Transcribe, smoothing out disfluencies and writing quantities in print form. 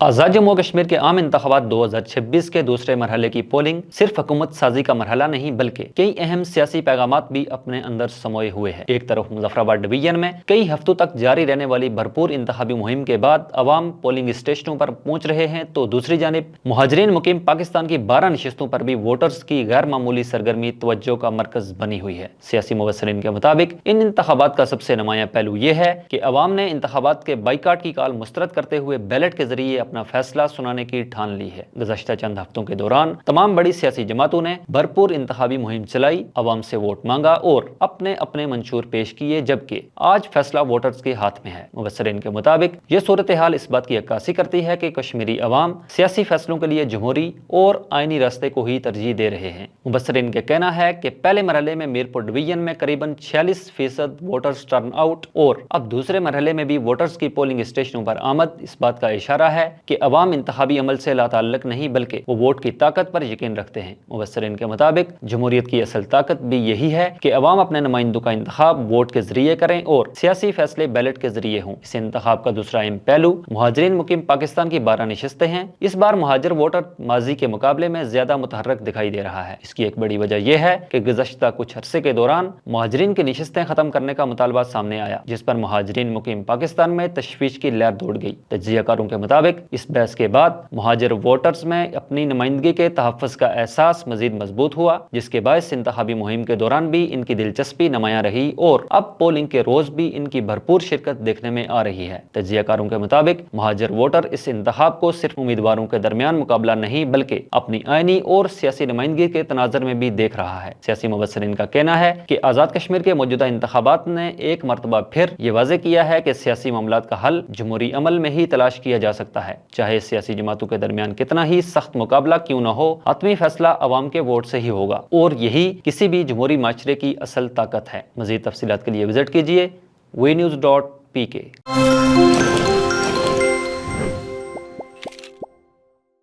आज़ाद जम्मू कश्मीर के आम इंतखाबात 2026 के दूसरे मरहले की पोलिंग सिर्फ हुकूमत साजी का मरहला नहीं बल्कि कई अहम सियासी पैगामात भी अपने अंदर समोए हुए हैं। एक तरफ मुजफ्फराबाद डिवीजन में कई हफ्तों तक जारी रहने वाली भरपूर इंतखाबी मुहिम के बाद अवाम पोलिंग स्टेशनों पर पहुंच रहे हैं, तो दूसरी जानिब मुहाजिरीन मुकीम पाकिस्तान की 12 नशिस्तों पर भी वोटर्स की गैर मामूली सरगर्मी तवज्जो का मरकज बनी हुई है। सियासी मुबसरीन के मुताबिक इन इंतखाबात का सबसे नुमाया पहलू ये है कि अवाम ने इंतखाबात के बाइकाट की काल मुस्तरद करते हुए बैलेट के जरिए अपना फैसला सुनाने की ठान ली है। गुज़श्ता चंद हफ्तों के दौरान तमाम बड़ी सियासी जमातों ने भरपूर इंतखाबी मुहिम चलाई, अवाम से वोट मांगा और अपने अपने मंशूर पेश किए, जबकि आज फैसला वोटर्स के हाथ में है। मुबसरीन के मुताबिक ये सूरत हाल इस बात की अक्कासी करती है कि कश्मीरी अवाम सियासी फैसलों के लिए जमहूरी और आईनी रास्ते को ही तरजीह दे रहे हैं। मुबसरीन का कहना है कि पहले मरहले में मीरपुर डिवीजन में करीबन 46% वोटर्स टर्न आउट और अब दूसरे मरहले में भी वोटर्स की पोलिंग स्टेशनों पर आमद इस बात का इशारा है कि अवाम इंतखाबी अमल से लाताल्लुक नहीं बल्कि वो वोट की ताकत पर यकीन रखते हैं। मुबसरीन के मुताबिक जमहूरियत की असल ताकत भी यही है कि अवाम अपने नुमाइंदों का इंतखाब वोट के जरिए करें और सियासी फैसले बैलेट के जरिए हों। इस इंतखाब का दूसरा अहम पहलू मुहाजिरीन मुकीम पाकिस्तान की 12 नशिस्तें हैं। इस बार मुहाजिर वोटर माजी के मुकाबले में ज्यादा मुतहर्रक दिखाई दे रहा है। इसकी एक बड़ी वजह यह है कि गुज़श्ता कुछ अरसे के दौरान मुहाजिरीन की नशिस्तें खत्म करने का मुतालबा सामने आया, जिस पर मुहाजिरीन मुकीम पाकिस्तान में तशवीश की लहर दौड़ गई। तज्जियाकारों के मुताबिक इस बहस के बाद मुहाजिर वोटर्स में अपनी नुमाइंदगी के तहफ़्फ़ुज़ का एहसास मजीद मजबूत हुआ, जिसके बायस इंतखाबी मुहिम के दौरान भी इनकी दिलचस्पी नुमाया रही और अब पोलिंग के रोज भी इनकी भरपूर शिरकत देखने में आ रही है। तज्जियाकारों के मुताबिक मुहाजिर वोटर इस इंतखाब को सिर्फ उम्मीदवारों के दरमियान मुकाबला नहीं बल्कि अपनी आईनी और सियासी नुमाइंदगी के तनाजर में भी देख रहा है। सियासी मुबसरीन का कहना है कि आज़ाद कश्मीर के मौजूदा इंतखाबात ने एक मरतबा फिर ये वाज़ेह किया है कि सियासी मामलात का हल जमहूरी अमल में ही तलाश किया जा सकता है, चाहे सियासी जमातों के दरमियान कितना ही सख्त मुकाबला क्यों न हो। हतमी फैसला अवाम के वोट से ही होगा और यही किसी भी जमहूरी माशरे की असल ताकत है। मज़ीद तफसीलात के लिए विजिट कीजिए wenews.pk।